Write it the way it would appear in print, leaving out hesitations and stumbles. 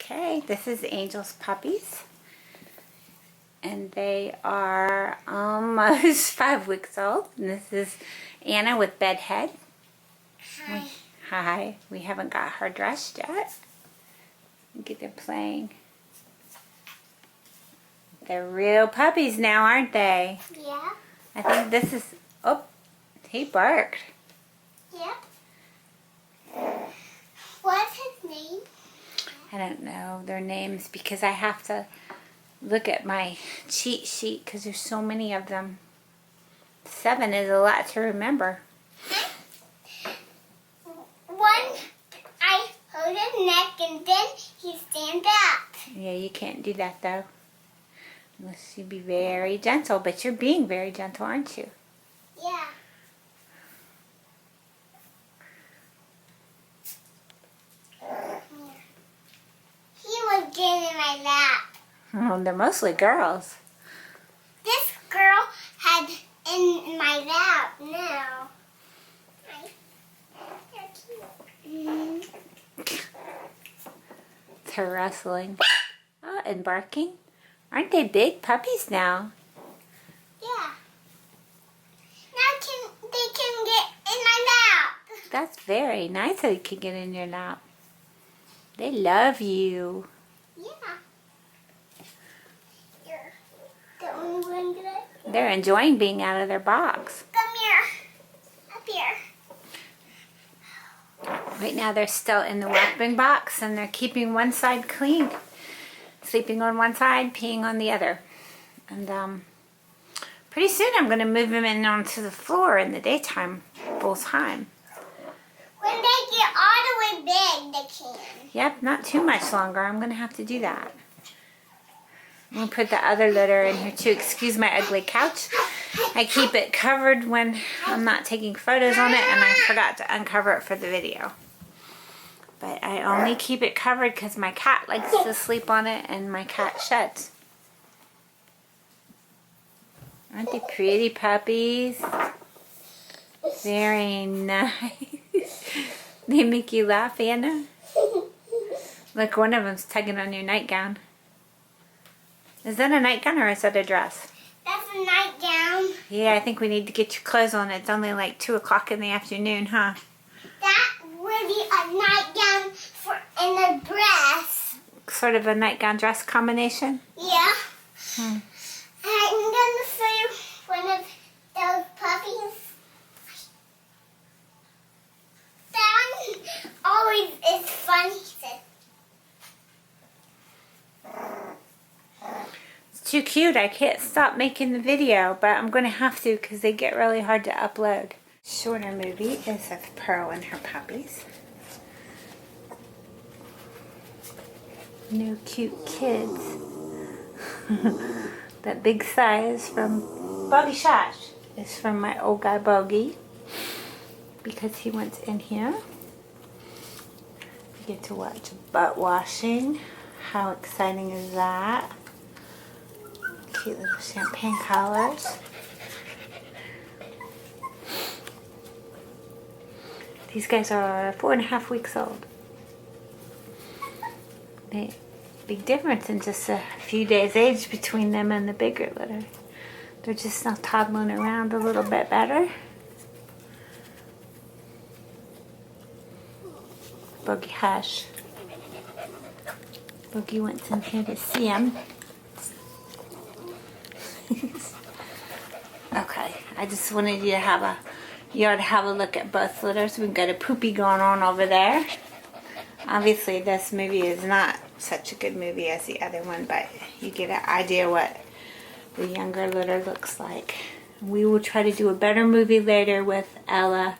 Okay, this is Angel's puppies. And they are almost 5 weeks old. And this is Anna with Bedhead. Hi. Hi. We haven't got her dressed yet. Get them playing. They're real puppies now, aren't they? Yeah. I think this is... Oh, he barked. Yeah. What's his name? I don't know their names because I have to look at my cheat sheet because there's so many of them. 7 is a lot to remember. One, I hold his neck and then he stands up. Yeah, you can't do that though. Unless you be very gentle, but you're being very gentle, aren't you? Yeah. He was getting in my lap. Oh, they're mostly girls. This girl had in my lap now. They're wrestling. Oh, and barking. Aren't they big puppies now? Yeah. Now they can get in my lap. That's very nice that they can get in your lap. They love you. Yeah. You're the only one good. They're enjoying being out of their box. Come here. Up here. Right now they're still in the weapon box and they're keeping one side clean. Sleeping on one side, peeing on the other. And pretty soon I'm going to move them in onto the floor in the daytime, full time. When they get all the way big, they can. Yep, not too much longer. I'm going to have to do that. I'm going to put the other litter in here too. Excuse my ugly couch. I keep it covered when I'm not taking photos on it, and I forgot to uncover it for the video. But I only keep it covered because my cat likes to sleep on it and my cat sheds. Aren't they pretty puppies? Very nice. They make you laugh, Anna? Look, one of them's tugging on your nightgown. Is that a nightgown or is that a dress? That's a nightgown. Yeah, I think we need to get your clothes on. It's only like 2 o'clock in the afternoon, huh? That would be a nightgown and a dress. Sort of a nightgown dress combination? Yeah. I'm going to show you one of those puppies. That one always is fun, he said. It's too cute. I can't stop making the video, but I'm going to have to because they get really hard to upload. Shorter movie is of Pearl and her puppies. New cute kids. That big size from Bogey Shash is from my old guy Bogey because he went in here. You get to watch butt washing. How exciting is that? Cute little champagne colors. These guys are 4.5 weeks old. Big difference in just a few days age between them and the bigger litter. They're just now toddling around a little bit better. Bogey hush. Bogey went in here to see him. Okay, I just wanted you to have a look at both litters. We've got a poopy going on over there. Obviously this movie is not such a good movie as the other one, but you get an idea what the younger litter looks like. We will try to do a better movie later with Ella.